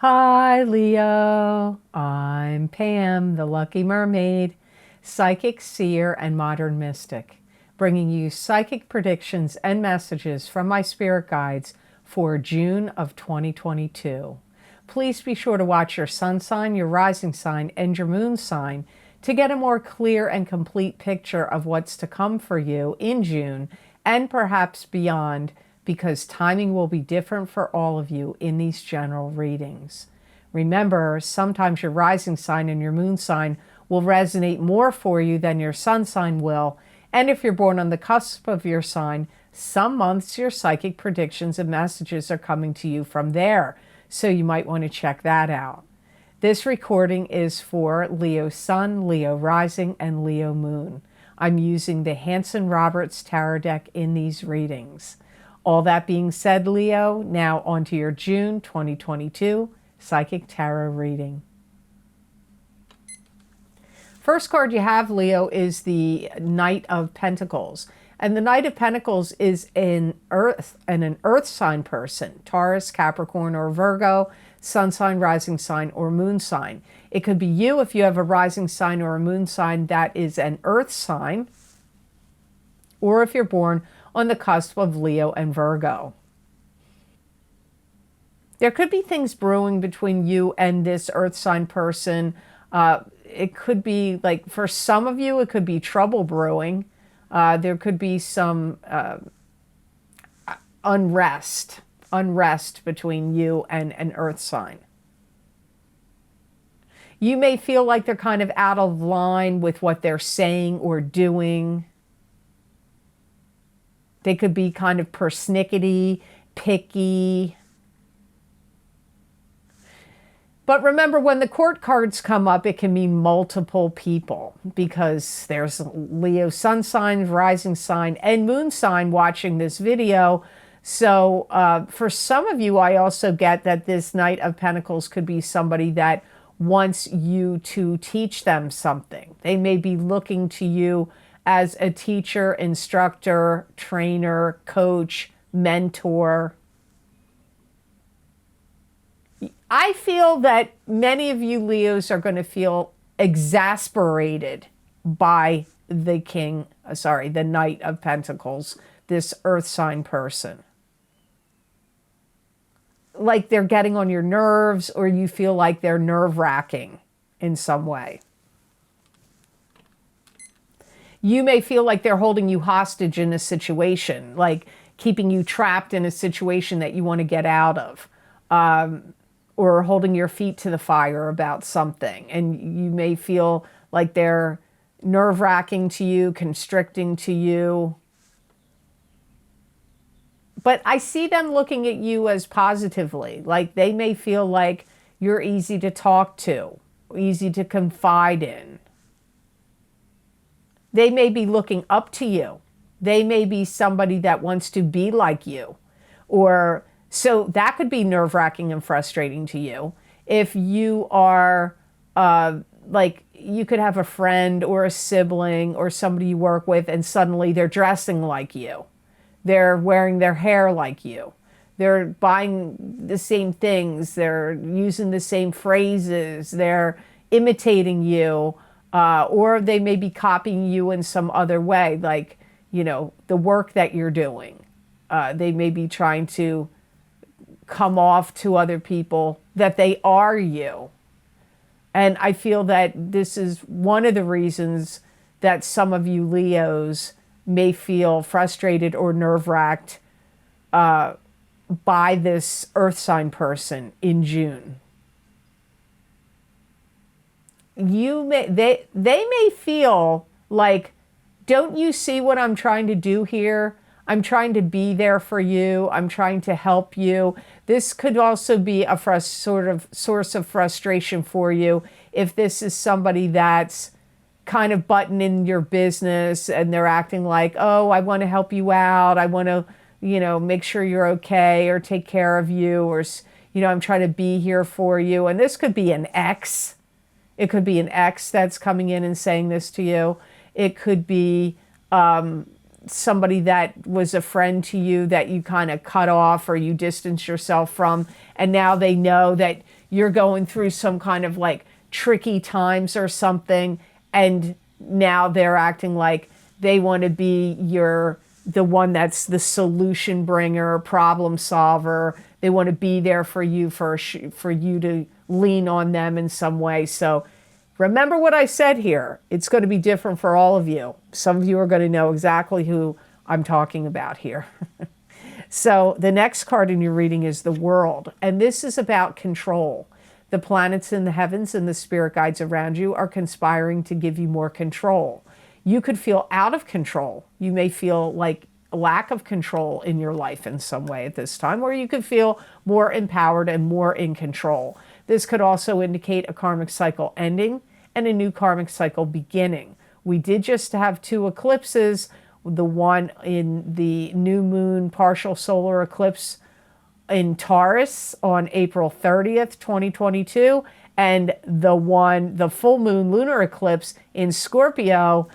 Hi, Leo. I'm Pam, the Lucky Mermaid, psychic, seer, and modern mystic, bringing you psychic predictions and messages from my spirit guides for June of 2022. Please be sure to watch your sun sign, your rising sign, and your moon sign to get a more clear and complete picture of what's to come for you in June and perhaps beyond, because timing will be different for all of you in these general readings. Remember, sometimes your rising sign and your moon sign will resonate more for you than your sun sign will. And if you're born on the cusp of your sign, some months your psychic predictions and messages are coming to you from there. So you might want to check that out. This recording is for Leo Sun, Leo Rising, and Leo Moon. I'm using the Hanson-Roberts Tarot deck in these readings. All that being said, Leo, now onto your June 2022 Psychic Tarot reading. First card you have, Leo, is the Knight of Pentacles. And the Knight of Pentacles is an earth sign person, Taurus, Capricorn, or Virgo, sun sign, rising sign, or moon sign. It could be you if you have a rising sign or a moon sign that is an earth sign, or if you're born on the cusp of Leo and Virgo. There could be things brewing between you and this earth sign person. It could be, like, for some of you, it could be trouble brewing. There could be some unrest between you and an earth sign. You may feel like they're kind of out of line with what they're saying or doing. They could be kind of persnickety, picky. But remember, when the court cards come up, it can mean multiple people, because there's Leo sun sign, rising sign, and moon sign watching this video. So for some of you, I also get that this Knight of Pentacles could be somebody that wants you to teach them something. They may be looking to you as a teacher, instructor, trainer, coach, mentor. I feel that many of you Leos are going to feel exasperated by the Knight of Pentacles, this earth sign person. Like they're getting on your nerves, or you feel like they're nerve-wracking in some way. You may feel like they're holding you hostage in a situation, like keeping you trapped in a situation that you want to get out of, or holding your feet to the fire about something. And you may feel like they're nerve-wracking to you, constricting to you. But I see them looking at you as positively. Like they may feel like you're easy to talk to, easy to confide in. They may be looking up to you. They may be somebody that wants to be like you. Or so that could be nerve-wracking and frustrating to you. If you are, like, you could have a friend or a sibling or somebody you work with, and suddenly they're dressing like you. They're wearing their hair like you. They're buying the same things. They're using the same phrases. They're imitating you. Or they may be copying you in some other way, like, you know, the work that you're doing. They may be trying to come off to other people that they are you. And I feel that this is one of the reasons that some of you Leos may feel frustrated or nerve-wracked by this earth sign person in June. They may feel like, don't you see what I'm trying to do here? I'm trying to be there for you. I'm trying to help you. This could also be a sort of source of frustration for you if this is somebody that's kind of butting in your business and they're acting like, oh, I want to help you out. I want to, you know, make sure you're okay or take care of you, or, you know, I'm trying to be here for you. And this could be an ex. It could be an ex that's coming in and saying this to you. It could be somebody that was a friend to you that you kind of cut off or you distance yourself from, and now they know that you're going through some kind of like tricky times or something, and now they're acting like they want to be the one that's the solution bringer, problem solver. They want to be there for you, for you to lean on them in some way. So remember what I said here. It's going to be different for all of you. Some of you are going to know exactly who I'm talking about here. So the next card in your reading is the World, and this is about control. The planets in the heavens and the spirit guides around you are conspiring to give you more control. You could feel out of control. You may feel like a lack of control in your life in some way at this time, or you could feel more empowered and more in control. This could also indicate a karmic cycle ending and a new karmic cycle beginning. We did just have 2 eclipses, the one in the new moon partial solar eclipse in Taurus on April 30th, 2022, and the full moon lunar eclipse in Scorpio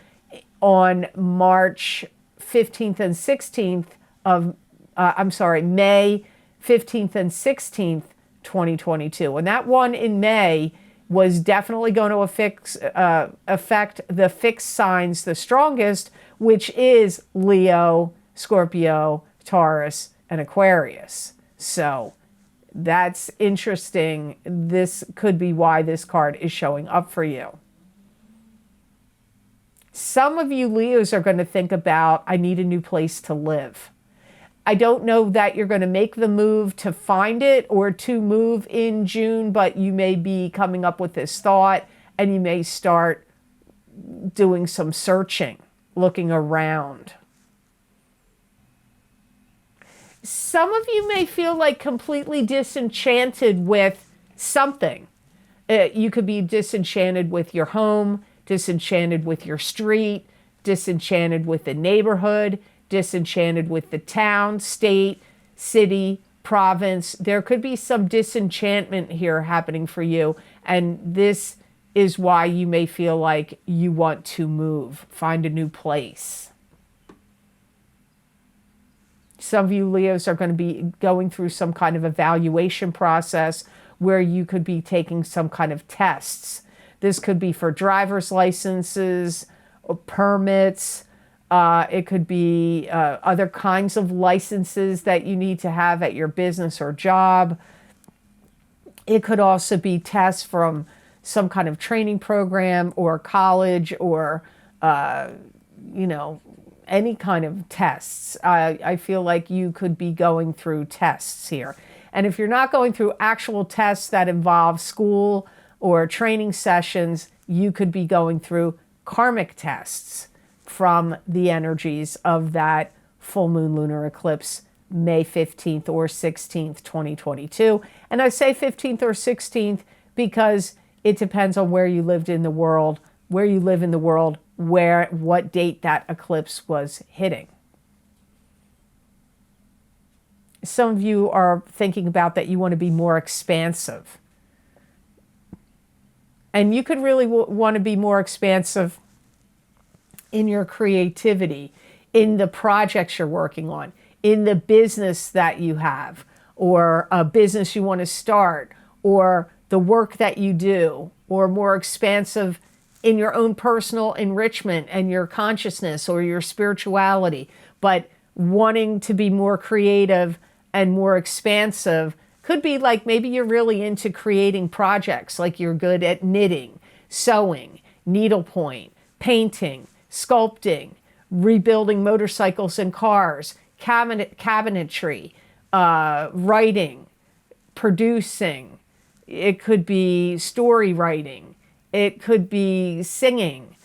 on March 15th and 16th of, May 15th and 16th, 2022. And that one in May was definitely going to affect the fixed signs the strongest, which is Leo, Scorpio, Taurus, and Aquarius. So that's interesting. This could be why this card is showing up for you. Some of you Leos are going to think about, I need a new place to live. I don't know that you're going to make the move to find it or to move in June, but you may be coming up with this thought and you may start doing some searching, looking around. Some of you may feel like completely disenchanted with something. You could be disenchanted with your home, disenchanted with your street, disenchanted with the neighborhood, disenchanted with the town, state, city, province. There could be some disenchantment here happening for you, and this is why you may feel like you want to move, find a new place. Some of you Leos are going to be going through some kind of evaluation process where you could be taking some kind of tests. This could be for driver's licenses or permits. It could be other kinds of licenses that you need to have at your business or job. It could also be tests from some kind of training program or college or, any kind of tests. I feel like you could be going through tests here. And if you're not going through actual tests that involve school or training sessions, you could be going through karmic tests from the energies of that full moon lunar eclipse, May 15th or 16th, 2022. And I say 15th or 16th because it depends on where you live in the world, what date that eclipse was hitting. Some of you are thinking about that you want to be more expansive. And you could really want to be more expansive in your creativity, in the projects you're working on, in the business that you have, or a business you want to start, or the work that you do, or more expansive in your own personal enrichment and your consciousness or your spirituality. But wanting to be more creative and more expansive could be like maybe you're really into creating projects, like you're good at knitting, sewing, needlepoint, painting, sculpting, rebuilding motorcycles and cars, cabinetry, writing, producing. It could be story writing. It could be singing.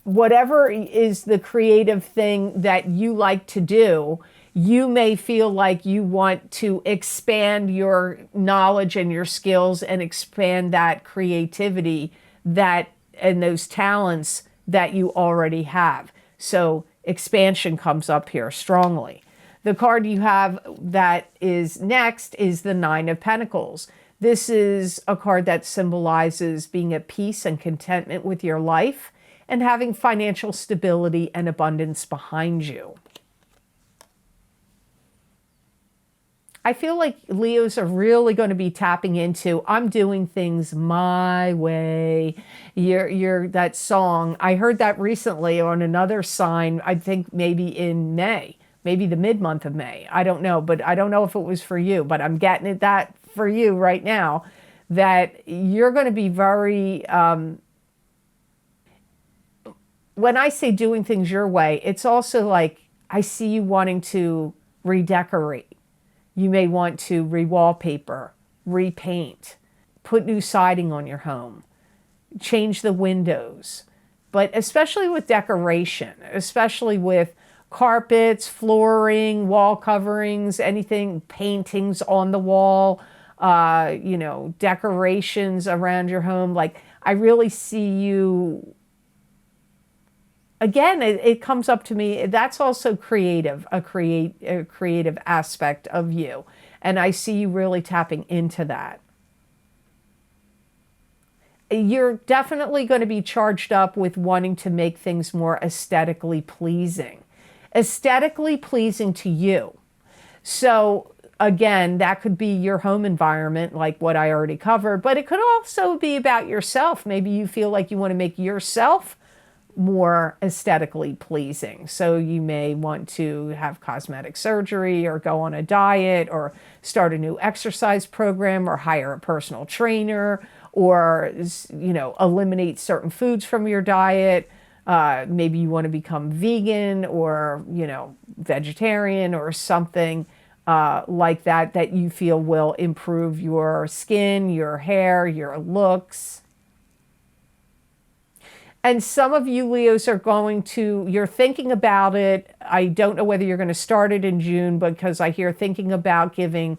Whatever is the creative thing that you like to do, you may feel like you want to expand your knowledge and your skills and expand that creativity and those talents that you already have. So expansion comes up here strongly. The card you have that is next is the Nine of Pentacles. This is a card that symbolizes being at peace and contentment with your life and having financial stability and abundance behind you. I feel like Leos are really going to be tapping into, I'm doing things my way. You're that song. I heard that recently on another sign, I think maybe in May, maybe the mid-month of May. I don't know, but I don't know if it was for you, but I'm getting it that for you right now, that you're going to be very, when I say doing things your way, it's also like I see you wanting to redecorate. You may want to re-wallpaper, repaint, put new siding on your home, change the windows. But especially with decoration, especially with carpets, flooring, wall coverings, anything, paintings on the wall, decorations around your home. Like, I really see you. Again, it comes up to me, that's also creative, a creative aspect of you. And I see you really tapping into that. You're definitely going to be charged up with wanting to make things more aesthetically pleasing. Aesthetically pleasing to you. So again, that could be your home environment, like what I already covered, but it could also be about yourself. Maybe you feel like you want to make yourself more aesthetically pleasing. So you may want to have cosmetic surgery or go on a diet or start a new exercise program or hire a personal trainer or, eliminate certain foods from your diet. Maybe you want to become vegan or, vegetarian or something like that you feel will improve your skin, your hair, your looks. And some of you Leos are you're thinking about it. I don't know whether you're going to start it in June, because I hear thinking about giving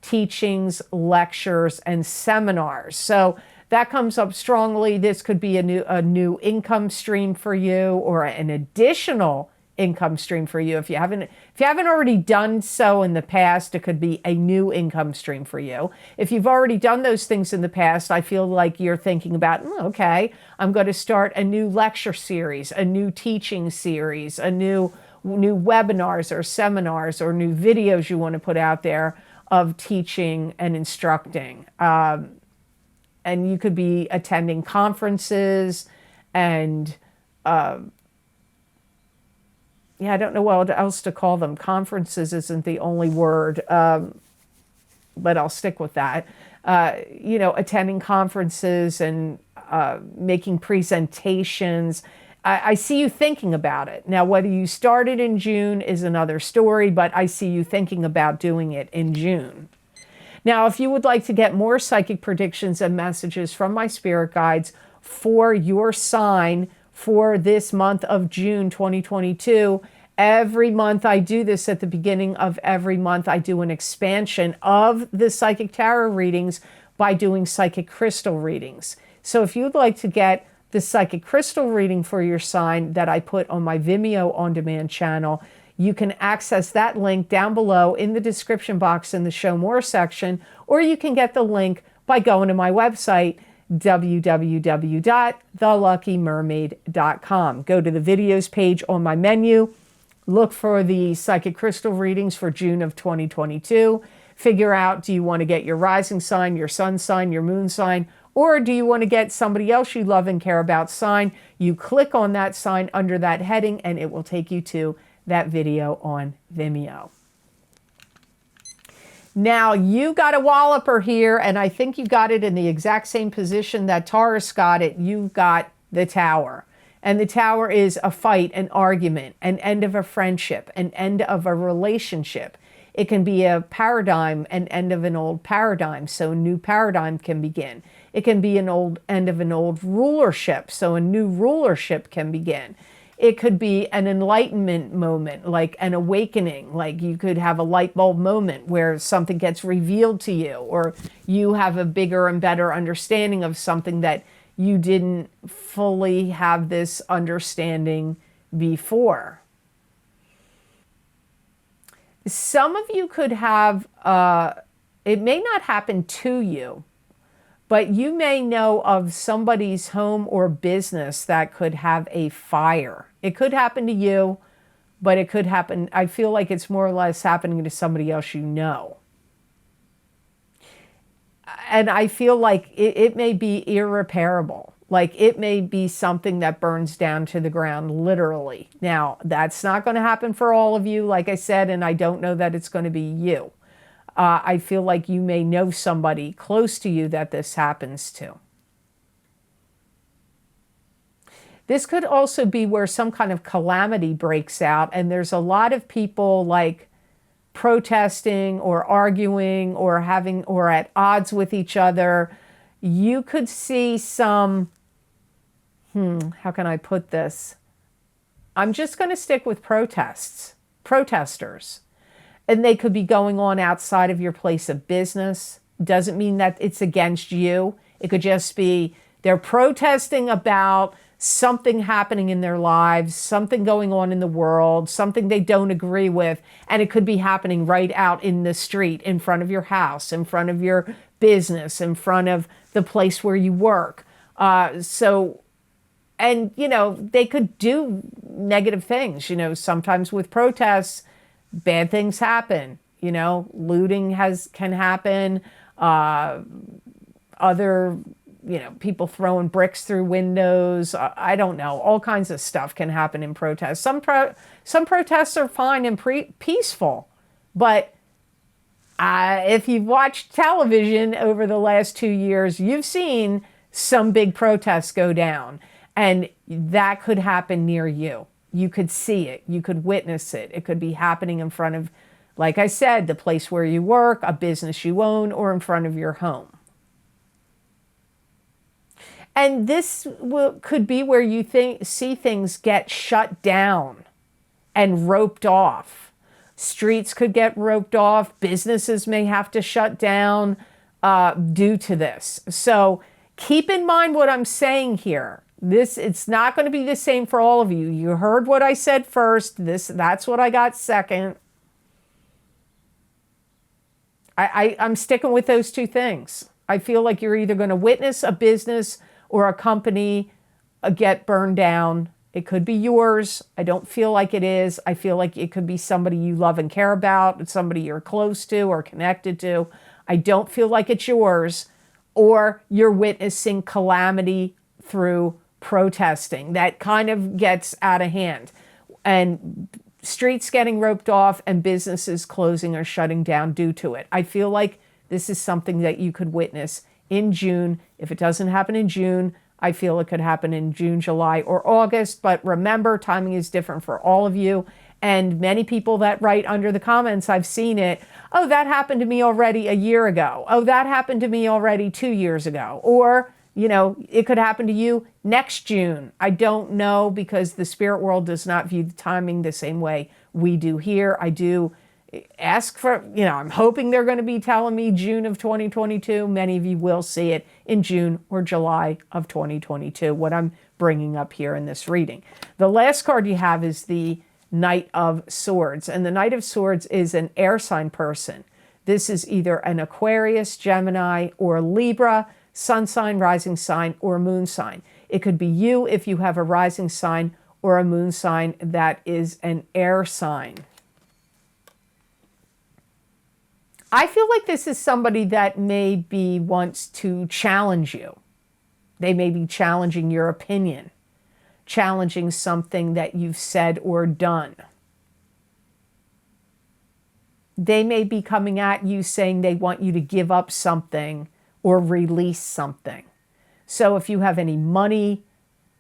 teachings, lectures, and seminars. So that comes up strongly. This could be a new income stream for you, or an additional income stream for you. If you haven't already done so in the past, it could be a new income stream for you. If you've already done those things in the past, I feel like you're thinking about, okay, I'm going to start a new lecture series, a new teaching series, a new webinars or seminars or new videos you want to put out there of teaching and instructing. And you could be attending conferences and I don't know what else to call them. Conferences isn't the only word, but I'll stick with that. Attending conferences and making presentations. I see you thinking about it. Now, whether you started in June is another story, but I see you thinking about doing it in June. Now, if you would like to get more psychic predictions and messages from my spirit guides for your sign for this month of June 2022, every month I do this. At the beginning of every month, I do an expansion of the psychic tarot readings by doing psychic crystal readings. So if you'd like to get the psychic crystal reading for your sign that I put on my Vimeo on-demand channel, you can access that link down below in the description box in the Show More section, or you can get the link by going to my website, www.theluckymermaid.com. Go to the videos page on my menu, look for the psychic crystal readings for June of 2022. Figure out, do you want to get your rising sign, your sun sign, your moon sign, or do you want to get somebody else you love and care about sign? You click on that sign under that heading and it will take you to that video on Vimeo. Now, you got a walloper here, and I think you got it in the exact same position that Taurus got it. You've got the Tower. And the Tower is a fight, an argument, an end of a friendship, an end of a relationship. It can be a paradigm, an end of an old paradigm, so a new paradigm can begin. It can be an end of an old rulership, so a new rulership can begin. It could be an enlightenment moment, like an awakening, like you could have a light bulb moment where something gets revealed to you, or you have a bigger and better understanding of something that you didn't fully have this understanding before. Some of you could have, it may not happen to you, but you may know of somebody's home or business that could have a fire. It could happen to you, but it could happen, I feel like it's more or less happening to somebody else you know. And I feel like it may be irreparable. Like it may be something that burns down to the ground, literally. Now, that's not going to happen for all of you, like I said, and I don't know that it's going to be you. I feel like you may know somebody close to you that this happens to. This could also be where some kind of calamity breaks out, and there's a lot of people like protesting or arguing or having or at odds with each other. You could see some, how can I put this? I'm just going to stick with protesters. And they could be going on outside of your place of business. Doesn't mean that it's against you. It could just be they're protesting about something happening in their lives, something going on in the world, something they don't agree with, and it could be happening right out in the street, in front of your house, in front of your business, in front of the place where you work. And, you know, they could do negative things. You know, sometimes with protests, bad things happen. You know, looting can happen. Other, you know, people throwing bricks through windows. I don't know. All kinds of stuff can happen in protests. Some protests are fine and peaceful. But if you've watched television over the last 2 years, you've seen some big protests go down. And that could happen near you. You could see it. You could witness it. It could be happening in front of, like I said, the place where you work, a business you own, or in front of your home. And this could be where you see things get shut down and roped off. Streets could get roped off. Businesses may have to shut down due to this. So keep in mind what I'm saying here. It's not going to be the same for all of you. You heard what I said first. That's what I got second. I'm sticking with those two things. I feel like you're either going to witness a business or a company get burned down. It could be yours. I don't feel like it is. I feel like it could be somebody you love and care about, somebody you're close to or connected to. I don't feel like it's yours. Or you're witnessing calamity through protesting. That kind of gets out of hand. And streets getting roped off and businesses closing or shutting down due to it. I feel like this is something that you could witness in June. If it doesn't happen in June, I feel it could happen in June, July, or August. But remember, timing is different for all of you. And many people that write under the comments, I've seen it. Oh, that happened to me already a year ago. Oh, that happened to me already 2 years ago. Or, you know, it could happen to you next June. I don't know, because the spirit world does not view the timing the same way we do here. I do ask for, you know, I'm hoping they're going to be telling me June of 2022. Many of you will see it in June or July of 2022, what I'm bringing up here in this reading. The last card you have is the Knight of Swords. And the Knight of Swords is an air sign person. This is either an Aquarius, Gemini, or Libra, sun sign, rising sign, or moon sign. It could be you if you have a rising sign or a moon sign that is an air sign. I feel like this is somebody that maybe wants to challenge you. They may be challenging your opinion, challenging something that you've said or done. They may be coming at you saying they want you to give up something or release something. So if you have any money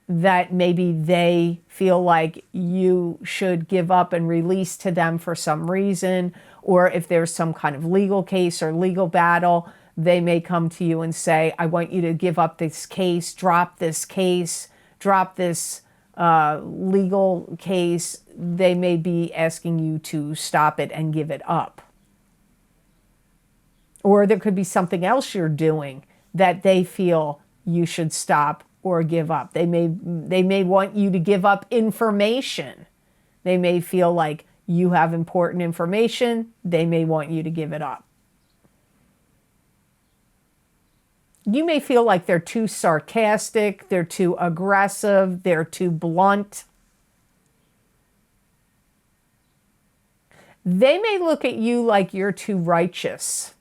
that maybe they feel like you should give up and release to them for some reason, or if there's some kind of legal case or legal battle, they may come to you and say, I want you to give up this case, drop this legal case. They may be asking you to stop it and give it up. Or there could be something else you're doing that they feel you should stop or give up. They may want you to give up information. They may feel like you have important information. They may want you to give it up. You may feel like they're too sarcastic, they're too aggressive, they're too blunt. They may look at you like you're too righteous.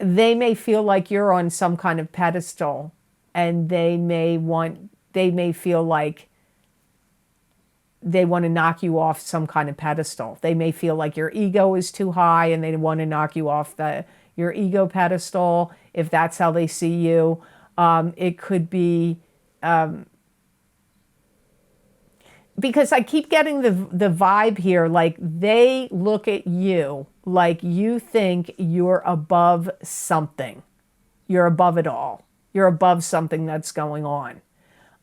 they may feel like you're on some kind of pedestal, and they may feel like they want to knock you off some kind of pedestal. They may feel like your ego is too high and they want to knock you off your ego pedestal, if that's how they see you. It could be, because I keep getting the vibe here, like they look at you like you think you're above something. You're above it all. You're above something that's going on.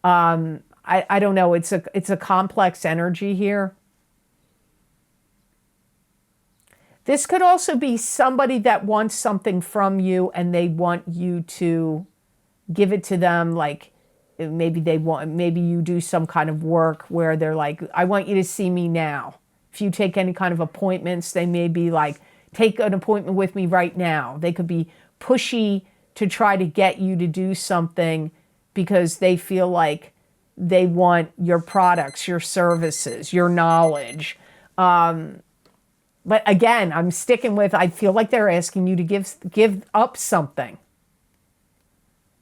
I don't know. It's a complex energy here. This could also be somebody that wants something from you and they want you to give it to them. Like maybe you do some kind of work where they're like, I want you to see me now. If you take any kind of appointments, they may be like, take an appointment with me right now. They could be pushy to try to get you to do something because they feel like they want your products, your services, your knowledge. But again, I'm sticking with, I feel like they're asking you to give up something.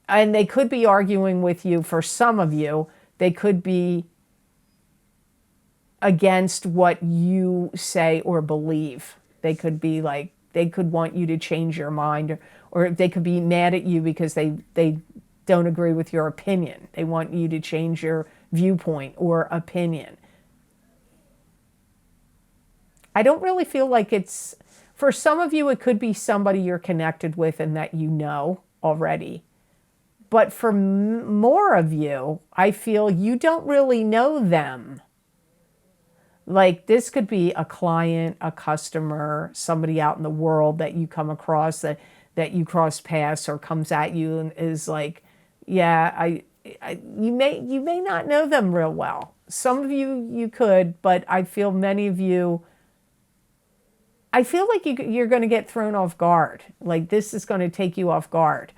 And they could be arguing with you. For some of you, they could be against what you say or believe. They could be like, they could want you to change your mind, or they could be mad at you because they don't agree with your opinion. They want you to change your viewpoint or opinion. I don't really feel like it's, for some of you, it could be somebody you're connected with and that you know already. But for more of you, I feel you don't really know them. Like this could be a client, a customer, somebody out in the world that you come across, that you cross paths or comes at you and is like, yeah, you may not know them real well. Some of you could, but I feel many of you, I feel like you're going to get thrown off guard. Like this is going to take you off guard.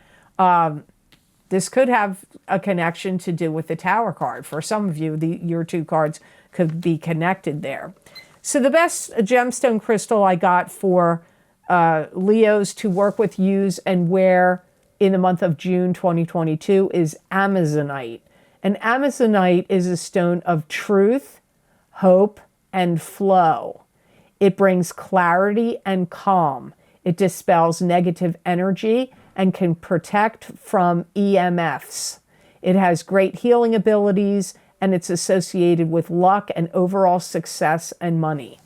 This could have a connection to do with the Tower card. For some of you, your two cards could be connected there. So the best gemstone crystal I got for Leos to work with, use, and wear in the month of June 2022 is Amazonite. And Amazonite is a stone of truth, hope, and flow. It brings clarity and calm. It dispels negative energy and can protect from EMFs. It has great healing abilities, and it's associated with luck and overall success and money.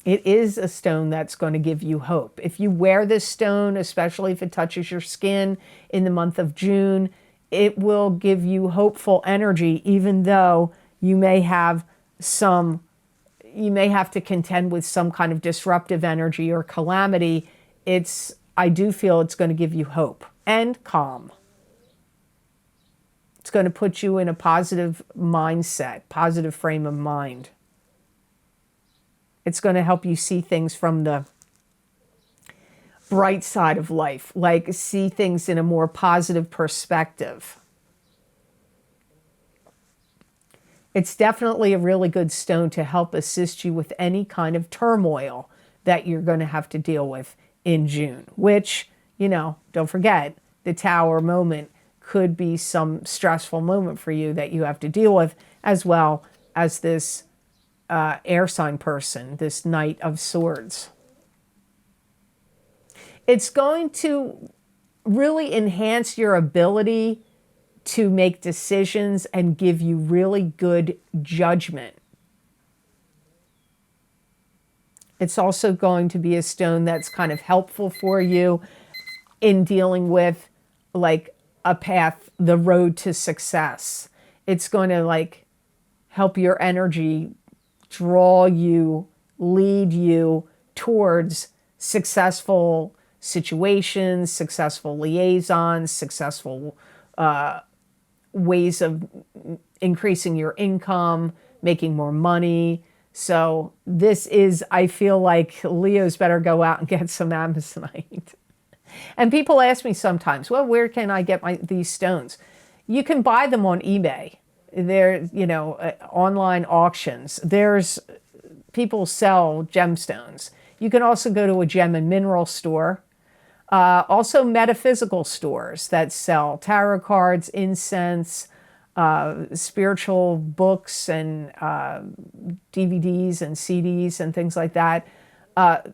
It is a stone that's going to give you hope. If you wear this stone, especially if it touches your skin in the month of June, it will give you hopeful energy, even though you may have to contend with some kind of disruptive energy or calamity. I do feel it's going to give you hope and calm. It's going to put you in a positive mindset, positive frame of mind. It's going to help you see things from the bright side of life, like see things in a more positive perspective. It's definitely a really good stone to help assist you with any kind of turmoil that you're going to have to deal with in June, which, don't forget, the Tower moment could be some stressful moment for you that you have to deal with, as well as this air sign person, this Knight of Swords. It's going to really enhance your ability to make decisions and give you really good judgment. It's also going to be a stone that's kind of helpful for you in dealing with like a path, the road to success. It's going to like help your energy draw you, lead you towards successful situations, successful liaisons, successful ways of increasing your income, making more money. So this is, I feel like Leos better go out and get some Amazonite. And people ask me sometimes, well, where can I get these stones? You can buy them on eBay. There, online auctions. People sell gemstones. You can also go to a gem and mineral store. Also metaphysical stores that sell tarot cards, incense, spiritual books and DVDs and CDs and things like that.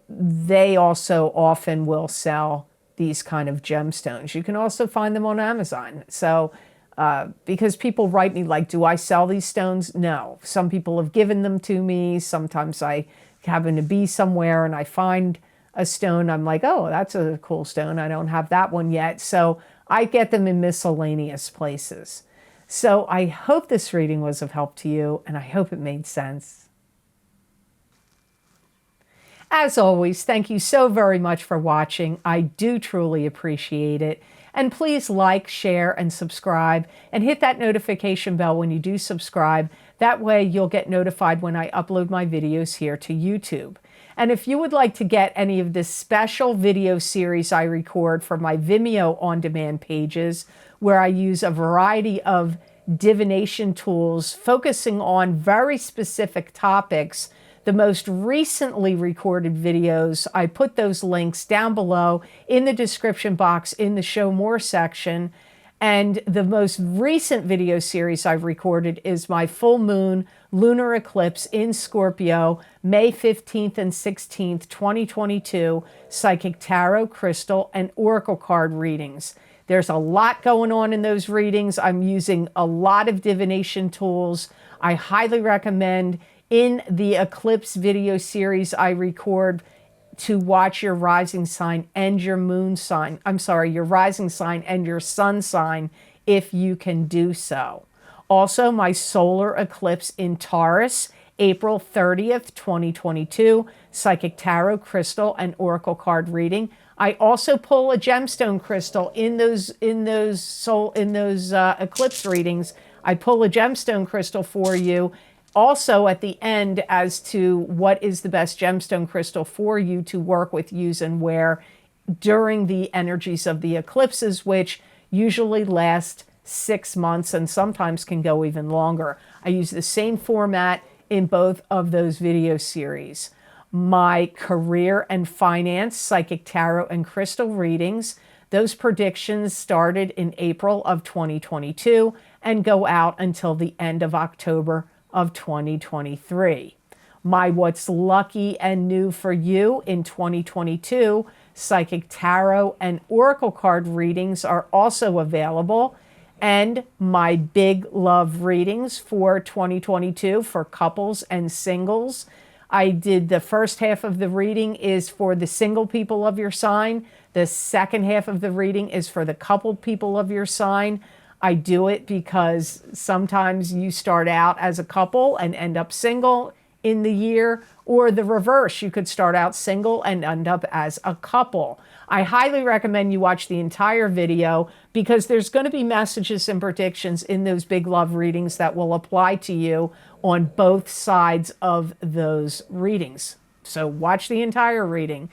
They also often will sell these kind of gemstones. You can also find them on Amazon. So because people write me like, do I sell these stones? No. Some people have given them to me. Sometimes I happen to be somewhere and I find a stone. I'm like, oh, that's a cool stone. I don't have that one yet. So I get them in miscellaneous places. So I hope this reading was of help to you, and I hope it made sense. As always, thank you so very much for watching. I do truly appreciate it. And please like, share, and subscribe, and hit that notification bell when you do subscribe. That way you'll get notified when I upload my videos here to YouTube. And if you would like to get any of the special video series I record for my Vimeo on-demand pages, where I use a variety of divination tools focusing on very specific topics, the most recently recorded videos, I put those links down below in the description box in the Show More section. And the most recent video series I've recorded is my full moon lunar eclipse in Scorpio, May 15th and 16th, 2022, psychic tarot, crystal, and oracle card readings. There's a lot going on in those readings. I'm using a lot of divination tools. I highly recommend in the eclipse video series I record to watch your rising sign and your moon sign. I'm sorry, your rising sign and your sun sign if you can do so. Also, my solar eclipse in Taurus, April 30th, 2022, psychic tarot, crystal, and oracle card reading. I also pull a gemstone crystal in those eclipse readings. I pull a gemstone crystal for you. Also at the end as to what is the best gemstone crystal for you to work with, use, and wear during the energies of the eclipses, which usually last 6 months and sometimes can go even longer. I use the same format in both of those video series. My career and finance, psychic tarot, and crystal readings, those predictions started in April of 2022 and go out until the end of October of 2023. My What's Lucky and New for You in 2022, psychic tarot and oracle card readings are also available. And my big love readings for 2022 for couples and singles. I did the first half of the reading is for the single people of your sign. The second half of the reading is for the coupled people of your sign. I do it because sometimes you start out as a couple and end up single in the year, or the reverse. You could start out single and end up as a couple. I highly recommend you watch the entire video because there's going to be messages and predictions in those big love readings that will apply to you on both sides of those readings. So watch the entire reading.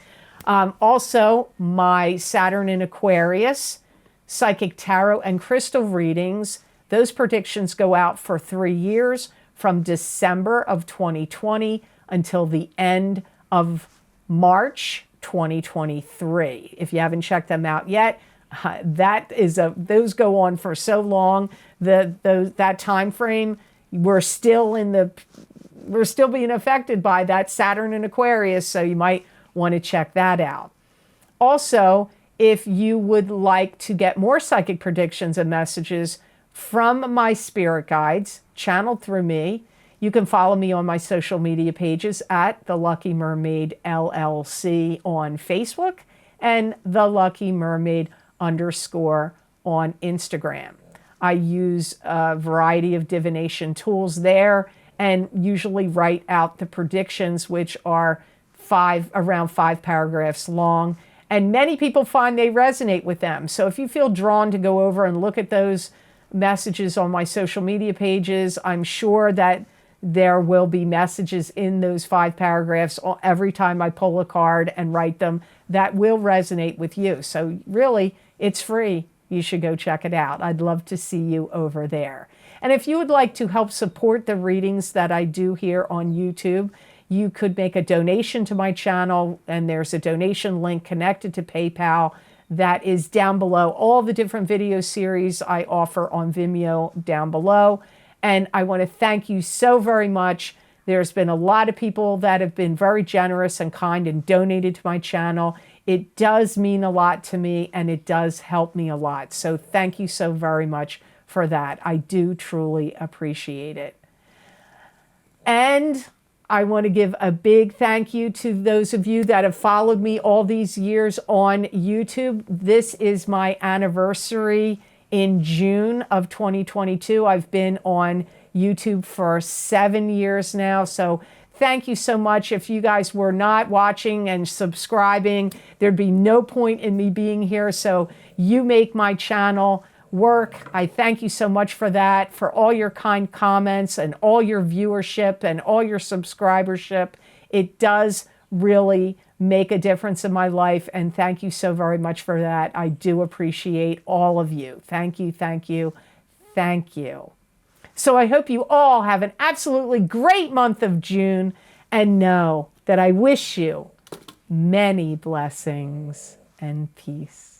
Also, my Saturn in Aquarius, psychic tarot and crystal readings, those predictions go out for 3 years from December of 2020 until the end of March 2023. If you haven't checked them out yet, those go on for so long. That time frame, we're still being affected by that Saturn in Aquarius, so you might want to check that out. Also, if you would like to get more psychic predictions and messages from my spirit guides channeled through me, you can follow me on my social media pages at The Lucky Mermaid LLC on Facebook and The Lucky Mermaid _ on Instagram. I use a variety of divination tools there and usually write out the predictions, which are around 5 paragraphs long. And many people find they resonate with them. So if you feel drawn to go over and look at those messages on my social media pages, I'm sure that there will be messages in those 5 paragraphs every time I pull a card and write them that will resonate with you. So really, it's free. You should go check it out. I'd love to see you over there. And if you would like to help support the readings that I do here on YouTube, You could make a donation to my channel, and there's a donation link connected to PayPal that is down below. All the different video series I offer on Vimeo down below. And I want to thank you so very much. There's been a lot of people that have been very generous and kind and donated to my channel. It does mean a lot to me, and it does help me a lot. So thank you so very much for that. I do truly appreciate it. And I want to give a big thank you to those of you that have followed me all these years on YouTube. This is my anniversary in June of 2022. I've been on YouTube for 7 years now. So thank you so much. If you guys were not watching and subscribing, there'd be no point in me being here. So you make my channel work. I thank you so much for that, for all your kind comments and all your viewership and all your subscribership. It does really make a difference in my life, and thank you so very much for that. I do appreciate all of you. Thank you, thank you, thank you. So I hope you all have an absolutely great month of June, and know that I wish you many blessings and peace.